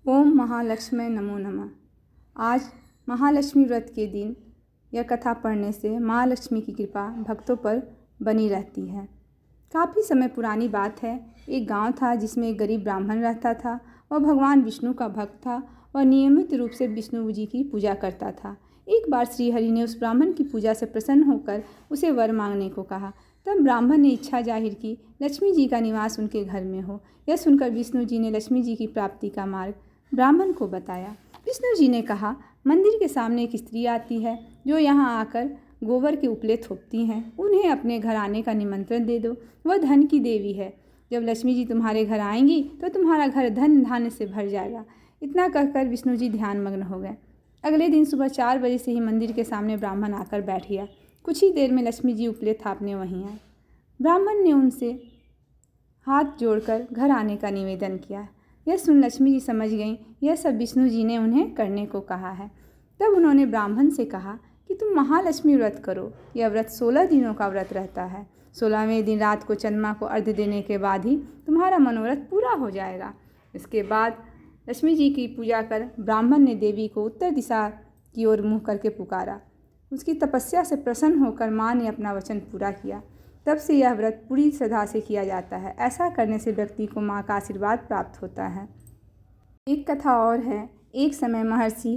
ओम महालक्ष्मी नमो नमः। आज महालक्ष्मी व्रत के दिन यह कथा पढ़ने से महालक्ष्मी की कृपा भक्तों पर बनी रहती है। काफ़ी समय पुरानी बात है। एक गांव था जिसमें एक गरीब ब्राह्मण रहता था। वह भगवान विष्णु का भक्त था और नियमित रूप से विष्णु जी की पूजा करता था। एक बार श्री हरि ने उस ब्राह्मण की पूजा से प्रसन्न होकर उसे वर मांगने को कहा। तब ब्राह्मण ने इच्छा जाहिर की लक्ष्मी जी का निवास उनके घर में हो। यह सुनकर विष्णु जी ने लक्ष्मी जी की प्राप्ति का मार्ग ब्राह्मण को बताया। विष्णु जी ने कहा, मंदिर के सामने एक स्त्री आती है जो यहाँ आकर गोबर के उपले थोपती हैं। उन्हें अपने घर आने का निमंत्रण दे दो। वह धन की देवी है। जब लक्ष्मी जी तुम्हारे घर आएंगी तो तुम्हारा घर धन धान्य से भर जाएगा। इतना कहकर विष्णु जी ध्यानमग्न हो गए। अगले दिन सुबह 4 बजे से ही मंदिर के सामने ब्राह्मण आकर बैठ गया। कुछ ही देर में लक्ष्मी जी उपले थापने वहीं आए। ब्राह्मण ने उनसे हाथ जोड़कर घर आने का निवेदन किया। यह सुन लक्ष्मी जी समझ गईं यह सब विष्णु जी ने उन्हें करने को कहा है। तब उन्होंने ब्राह्मण से कहा कि तुम महालक्ष्मी व्रत करो। यह व्रत 16 दिनों का व्रत रहता है। 16वें दिन रात को चंद्रमा को अर्घ्य देने के बाद ही तुम्हारा मनोरथ पूरा हो जाएगा। इसके बाद लक्ष्मी जी की पूजा कर ब्राह्मण ने देवी को उत्तर दिशा की ओर मुँह करके पुकारा। उसकी तपस्या से प्रसन्न होकर माँ ने अपना वचन पूरा किया। तब से यह व्रत पूरी श्रद्धा से किया जाता है। ऐसा करने से व्यक्ति को माँ का आशीर्वाद प्राप्त होता है। एक कथा और है। एक समय महर्षि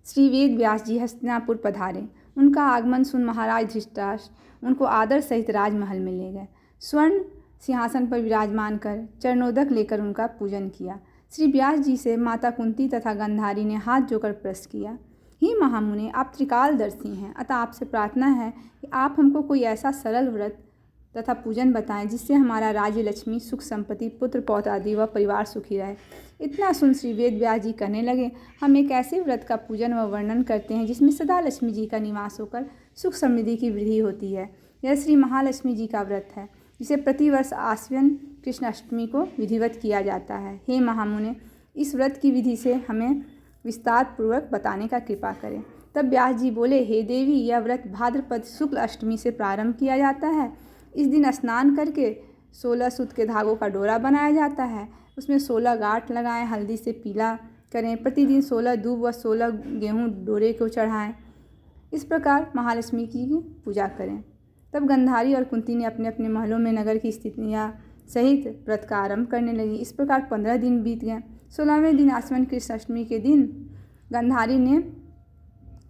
श्री वेद व्यास जी हस्तिनापुर पधारे। उनका आगमन सुन महाराज धृतराष्ट्र उनको आदर सहित राजमहल में ले गए। स्वर्ण सिंहासन पर विराजमान कर चरणोदक लेकर उनका पूजन किया। श्री व्यास जी से माता कुंती तथा गंधारी ने हाथ जोड़कर प्रश्न किया, हे महामुने, आप त्रिकालदर्शी हैं, अतः आपसे प्रार्थना है कि आप हमको कोई ऐसा सरल व्रत तथा पूजन बताएं जिससे हमारा राज्य, लक्ष्मी, सुख, संपत्ति, पुत्र पौत्र आदि व परिवार सुखी रहे। इतना सुन श्री वेद व्यास जी कहने लगे, हम एक ऐसे व्रत का पूजन व वर्णन करते हैं जिसमें सदा लक्ष्मी जी का निवास होकर सुख समृद्धि की वृद्धि होती है। यह श्री महालक्ष्मी जी का व्रत है जिसे प्रतिवर्ष आश्विन कृष्ण अष्टमी को विधिवत किया जाता है। हे महामुने, इस व्रत की विधि से हमें विस्तार पूर्वक बताने का कृपा करें। तब व्यास जी बोले, हे देवी, यह व्रत भाद्रपद शुक्ल अष्टमी से प्रारंभ किया जाता है। इस दिन स्नान करके 16 सूत के धागों का डोरा बनाया जाता है। उसमें 16 गांठ लगाएं, हल्दी से पीला करें। प्रतिदिन 16 दूब व 16 गेहूँ डोरे को चढ़ाएं। इस प्रकार महालक्ष्मी की पूजा करें। तब गंधारी और कुंती ने अपने अपने महलों में नगर की स्थितियाँ सहित व्रत का आरंभ करने लगी। इस प्रकार 15 दिन बीत गए। 16वें दिन आश्विन कृष्ण अष्टमी के दिन गंधारी ने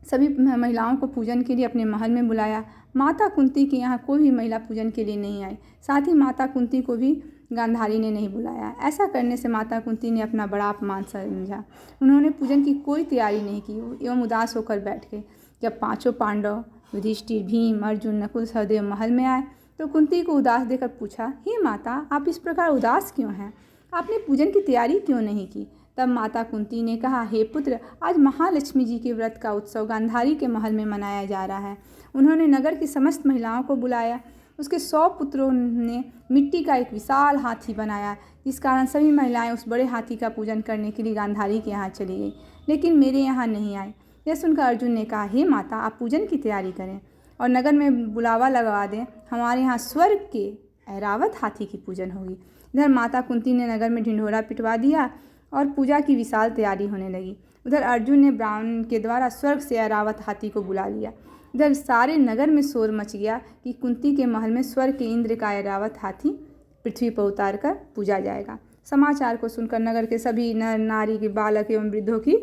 सभी महिलाओं को पूजन के लिए अपने महल में बुलाया। माता कुंती के यहाँ कोई भी महिला पूजन के लिए नहीं आई। साथ ही माता कुंती को भी गांधारी ने नहीं बुलाया। ऐसा करने से माता कुंती ने अपना बड़ा अपमान समझा। उन्होंने पूजन की कोई तैयारी नहीं की एवं उदास होकर बैठ गए। जब 5 पांडव युधिष्ठिर, भीम, अर्जुन, नकुल, सहदेव महल में आए तो कुंती को उदास देखकर पूछा, हे माता, आप इस प्रकार उदास क्यों हैं? आपने पूजन की तैयारी क्यों नहीं की? तब माता कुंती ने कहा, हे पुत्र, आज महालक्ष्मी जी के व्रत का उत्सव गांधारी के महल में मनाया जा रहा है। उन्होंने नगर की समस्त महिलाओं को बुलाया। उसके 100 पुत्रों ने मिट्टी का एक विशाल हाथी बनाया, जिस कारण सभी महिलाएं उस बड़े हाथी का पूजन करने के लिए गांधारी के यहाँ चली गई, लेकिन मेरे यहाँ नहीं आई। यह सुनकर अर्जुन ने कहा, हे माता, आप पूजन की तैयारी करें और नगर में बुलावा लगवा दें। हमारे यहाँ स्वर्ग के ऐरावत हाथी की पूजन होगी। इधर माता कुंती ने नगर में ढिंढोरा पिटवा दिया और पूजा की विशाल तैयारी होने लगी। उधर अर्जुन ने ब्राह्मण के द्वारा स्वर्ग से ऐरावत हाथी को बुला लिया। इधर सारे नगर में शोर मच गया कि कुंती के महल में स्वर्ग के इंद्र का ऐरावत हाथी पृथ्वी पर उतार कर पूजा जाएगा। समाचार को सुनकर नगर के सभी नर नारी के बालक एवं वृद्धों की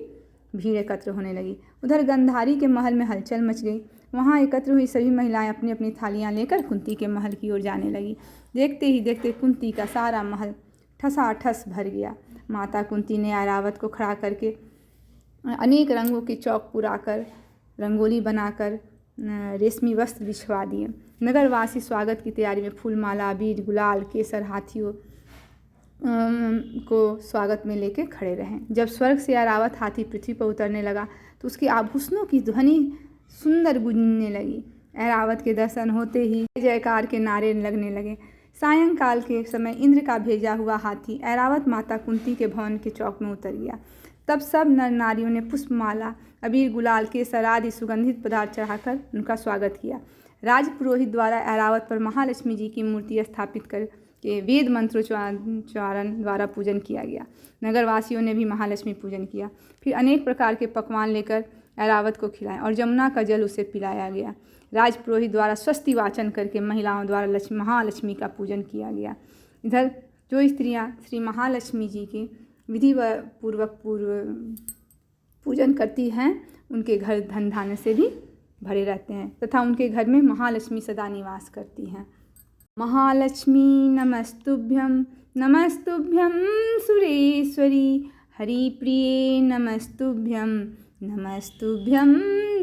भीड़ एकत्र होने लगी। उधर गंधारी के महल में हलचल मच गई। वहाँ एकत्र हुई सभी महिलाएं अपनी अपनी थालियाँ लेकर कुंती के महल की ओर जाने लगी। देखते ही देखते कुंती का सारा महल ठसाठस भर गया। माता कुंती ने ऐरावत को खड़ा करके अनेक रंगों के चौक पुराकर, रंगोली बनाकर रेशमी वस्त्र बिछवा दिए। नगरवासी स्वागत की तैयारी में फूल माला, अबीर, गुलाल, केसर, हाथियों को स्वागत में लेके खड़े रहे। जब स्वर्ग से ऐरावत हाथी पृथ्वी पर उतरने लगा तो उसके आभूषणों की ध्वनि सुंदर गूंजने लगी। ऐरावत के दर्शन होते ही जयकार के नारे लगने लगे। सायंकाल के समय इंद्र का भेजा हुआ हाथी ऐरावत माता कुंती के भवन के चौक में उतर गया। तब सब नर नारियों ने पुष्पमाला, अबीर, गुलाल, केसर आदि सुगंधित पदार्थ चढ़ाकर उनका स्वागत किया। राज पुरोहित द्वारा ऐरावत पर महालक्ष्मी जी की मूर्ति स्थापित कर के वेद मंत्रोच्चारण द्वारा पूजन किया गया। नगरवासियों ने भी महालक्ष्मी पूजन किया। फिर अनेक प्रकार के पकवान लेकर ऐरावत को खिलाए और जमुना का जल उसे पिलाया गया। राजपुरोहित द्वारा स्वस्ति वाचन करके महिलाओं द्वारा महालक्ष्मी का पूजन किया गया। इधर जो स्त्रियां श्री महालक्ष्मी जी के विधि पूर्वक पूजन करती हैं उनके घर धन धान्य से भी भरे रहते हैं तथा उनके घर में महालक्ष्मी सदा निवास करती हैं। महालक्ष्मी नमस्तुभ्यं नमस्तुभ्यं सुरेश्वरी हरिप्रिये नमस्तुभ्यं नमस्तुभ्यं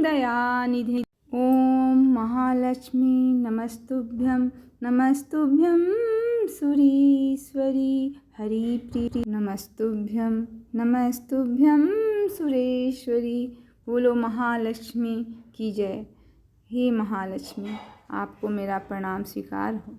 दयानिधि। ओम महालक्ष्मी नमस्तुभ्यं नमस्तुभ्यं सुरेश्वरी हरिप्रिये नमस्तुभ्यं नमस्तुभ्यं सुरेश्वरी। बोलो महालक्ष्मी की जय। हे महालक्ष्मी, आपको मेरा प्रणाम स्वीकार हो।